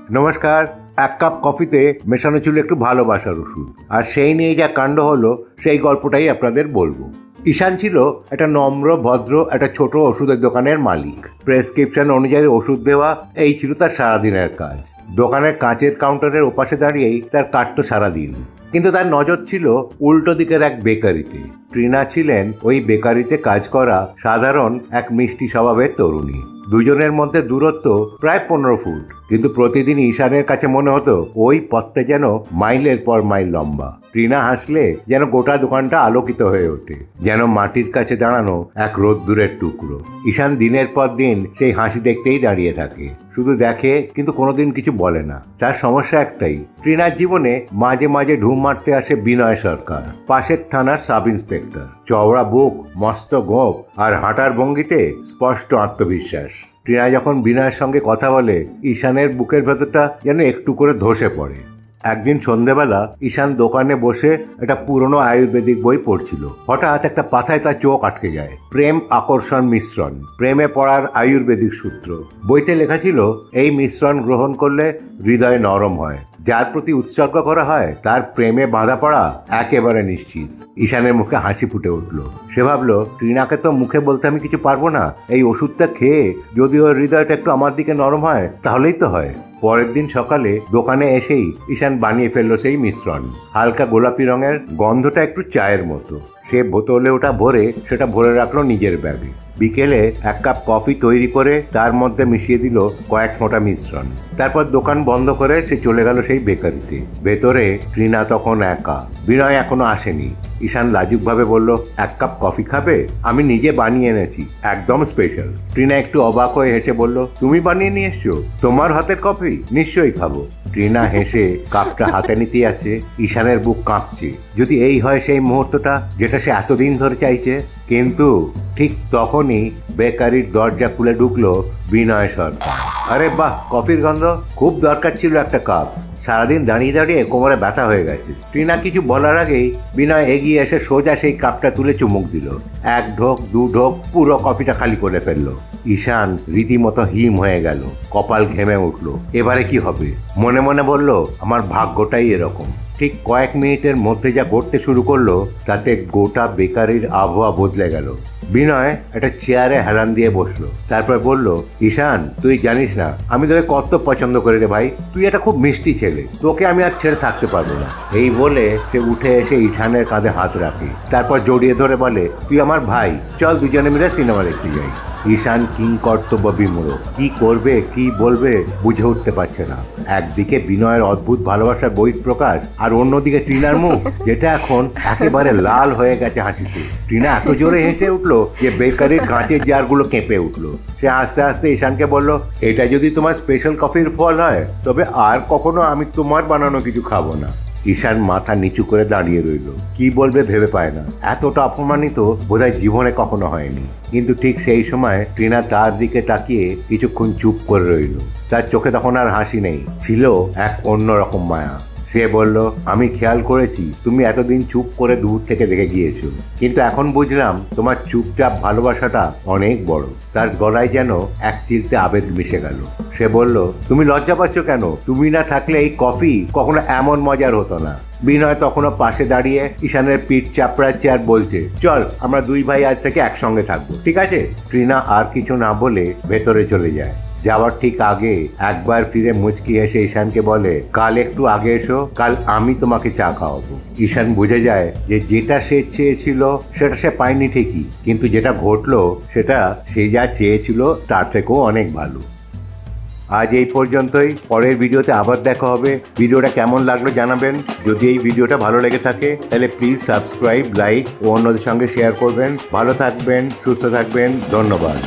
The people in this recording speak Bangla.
নমস্কার। এক কাপ কফিতে মেশানো ছিল একটু ভালোবাসার ওষুধ, আর সেই নিয়ে যা কাণ্ড হলো সেই গল্পটাই আপনাদের বলবো। ঈশান ছিল একটা নম্র ভদ্র একটা ছোট ওষুধের দোকানের মালিক। প্রেসক্রিপশন অনুযায়ী ওষুধ দেওয়া এই ছিল তার সারাদিনের কাজ। দোকানের কাঁচের কাউন্টারের ওপাশে দাঁড়িয়েই তার কাটতো সারাদিন। কিন্তু তার নজর ছিল উল্টো দিকের এক বেকারিতে। ট্রিনা ছিলেন ওই বেকারিতে কাজ করা সাধারণ এক মিষ্টি স্বভাবের তরুণী। দুজনের মধ্যে দূরত্ব প্রায় 15 ফুট, কিন্তু প্রতিদিন ঈশানের কাছে মনে হতো ওই পথটা যেন মাইলের পর মাইল লম্বা। ট্রিনা হাসলে যেন গোটা দোকানটা আলোকিত হয়ে ওঠে, যেন মাটির কাছে দাঁড়ানো এক রোদ্দুরের টুকরো। ঈশান দিনের পর দিন সেই হাসি দেখতেই দাঁড়িয়ে থাকে, শুধু দেখে কিন্তু কোনোদিন কিছু বলে না। তার সমস্যা একটাই, ট্রিনার জীবনে মাঝে মাঝে ঢুম মারতে আসে বিনয় সরকার, পাশের থানার সাব ইন্সপেক্টর। চওড়া বুক, মস্ত গোঁফ আর হাঁটার ভঙ্গিতে স্পষ্ট আত্মবিশ্বাস। ট্রিনা যখন বিনয়ের সঙ্গে কথা বলে ঈশানের বুকের ভেতরটা যেন একটু করে ধসে পড়ে। একদিন সন্ধেবেলা ঈশান দোকানে বসে একটা পুরনো আয়ুর্বেদিক বই পড়ছিল। হঠাৎ একটা পাতায় তার চোখ আটকে যায়। প্রেম আকর্ষণ মিশ্রণ, প্রেমে পড়ার আয়ুর্বেদিক সূত্র। বইতে লেখা ছিল এই মিশ্রণ গ্রহণ করলে হৃদয় নরম হয়, যার প্রতি উৎসর্গ করা হয় তার প্রেমে বাঁধা পড়া একেবারে নিশ্চিত। ঈশানের মুখে হাসি ফুটে উঠল। সে ভাবলো, ট্রিনাকে তো মুখে বলতে আমি কিছু পারবো না, এই ওষুধটা খেয়ে যদি ওর হৃদয়টা একটু আমার দিকে নরম হয় তাহলেই তো হয়। পরের দিন সকালে দোকানে এসেই ঈশান বানিয়ে ফেললো সেই মিশ্রণ। হালকা গোলাপি রঙের, গন্ধটা একটু চায়ের মতো। সে বোতলে ওটা ভরে সেটা ভরে রাখলো নিজের ব্যাগে। বিকেলে এক কাপ কফি তৈরি করে তার মধ্যে মিশিয়ে দিল কয়েক ফোঁটা মিশ্রণ। তারপর দোকান বন্ধ করে সে চলে গেল সেই বেকারিতে। ভেতরে ট্রিনা তখন একা, বিনয় এখনো আসেনি। ঈশান লাজুকভাবে বলল, এক কাপ কফি খাবে? আমি নিজে বানিয়ে এনেছি, একদম স্পেশাল। ট্রিনা একটু অবাক হয়ে হেসে বলল, তুমি বানিয়ে নিয়ে এসছো? তোমার হাতের কফি? নিশ্চয়ই খাবো। ট্রিনা হেসে কাপটা হাতে নিতে আছে। ঈশানের বুক কাঁপছে, যদি এই হয় সেই মুহূর্তটা যেটা সে এতদিন ধরে চাইছে। কিন্তু ঠিক তখনই বেকারির দরজা খুলে ঢুকলো বিনয় সরকার। আরে বাহ, কফির গন্ধ! খুব দরকার ছিল একটা কাপ। সারাদিন দাঁড়িয়ে দাঁড়িয়ে কোমরে ব্যথা হয়ে গেছে। ট্রিনা কিছু বলার আগেই বিনয় এগিয়ে এসে সোজা সেই কাপটা তুলে চুমুক দিল। এক ঢোক, দু ঢোক, পুরো কফিটা খালি করে ফেললো। ঈশান রীতিমতো হিম হয়ে গেল, কপাল ঘেমে উঠল। এবারে কি হবে? মনে মনে বলল, আমার ভাগ্যটাই এরকম। ঠিক কয়েক মিনিটের মধ্যে যা ঘটতে শুরু করলো তাতে গোটা বেকারির আবহাওয়া বদলে গেল। বিনয় একটা চেয়ারে হেলান দিয়ে বসলো, তারপর বলল, ঈশান, তুই জানিস না আমি তোকে কত পছন্দ করি রে ভাই। তুই একটা খুব মিষ্টি ছেলে, তোকে আমি আর ছেড়ে থাকতে পারবো না। এই বলে সে উঠে এসে ঈশানের কাঁধে হাত রাখে, তারপর জড়িয়ে ধরে বলে, তুই আমার ভাই, চল দুজনে মিলে সিনেমা দেখতে যাই। ঈশান কিংকর্তব্য বিমূঢ়, কি করবে কি বলবে বুঝে উঠতে পারছে না। একদিকে বিনয়ের অদ্ভুত ভালোবাসার বহিঃপ্রকাশ, আর অন্যদিকে ট্রিনার মুখ যেটা এখন একেবারে লাল হয়ে গেছে হাসিতে। ট্রিনা এত জোরে হেসে উঠলো যে বেকারির কাঁচের জারগুলো কেঁপে উঠলো। সে আস্তে আস্তে ঈশানকে বলল, এটা যদি তোমার স্পেশাল কফির ফল হয় তবে আর কখনো আমি তোমার বানানো কিছু খাবো না। ঈশান মাথা নিচু করে দাঁড়িয়ে রইল, কি বলবে ভেবে পায় না। এতটা অপমানিত বোধহয় জীবনে কখনো হয়নি। কিন্তু ঠিক সেই সময় ট্রিনা তার দিকে তাকিয়ে কিছুক্ষণ চুপ করে রইল। তার চোখে তখন আর হাসি নেই, ছিল এক অন্যরকম মায়া। সে বলল, আমি খেয়াল করেছি তুমি এতদিন চুপ করে দূর থেকে দেখে গিয়েছো, কিন্তু এখন বুঝলাম তোমার চুপচাপ ভালোবাসাটা অনেক বড়। তার গলায় যেন এক চিলতে আবেগ মিশে গেল। সে বলল, তুমি লজ্জা পাচ্ছ কেন? তুমি না থাকলে এই কফি কখনো এমন মজার হতো না। বিনয় তখনও পাশে দাঁড়িয়ে ঈশানের পিঠ চাপড়াচ্ছে আর বলছে, চল আমরা দুই ভাই আজ থেকে একসঙ্গে থাকবো, ঠিক আছে? ট্রিনা আর কিছু না বলে ভেতরে চলে যায়। যাওয়ার ঠিক আগে একবার ফিরে মুচকি এসে ঈশানকে বলে, কাল একটু আগে এসো, কাল আমি তোমাকে চা খাওয়াবো। ঈশান বুঝে যায় যে যেটা সে চেয়েছিল সেটা সে পায়নি ঠিকই, কিন্তু যেটা ঘটলো সেটা সে যা চেয়েছিল তার থেকেও অনেক ভালো। আজ এই পর্যন্তই। পরের ভিডিওতে আবার দেখা হবে। ভিডিওটা কেমন লাগলো জানাবেন। যদি এই ভিডিওটা ভালো লেগে থাকে তাহলে প্লিজ সাবস্ক্রাইব, লাইক ও অন্যদের সঙ্গে শেয়ার করবেন। ভালো থাকবেন, সুস্থ থাকবেন। ধন্যবাদ।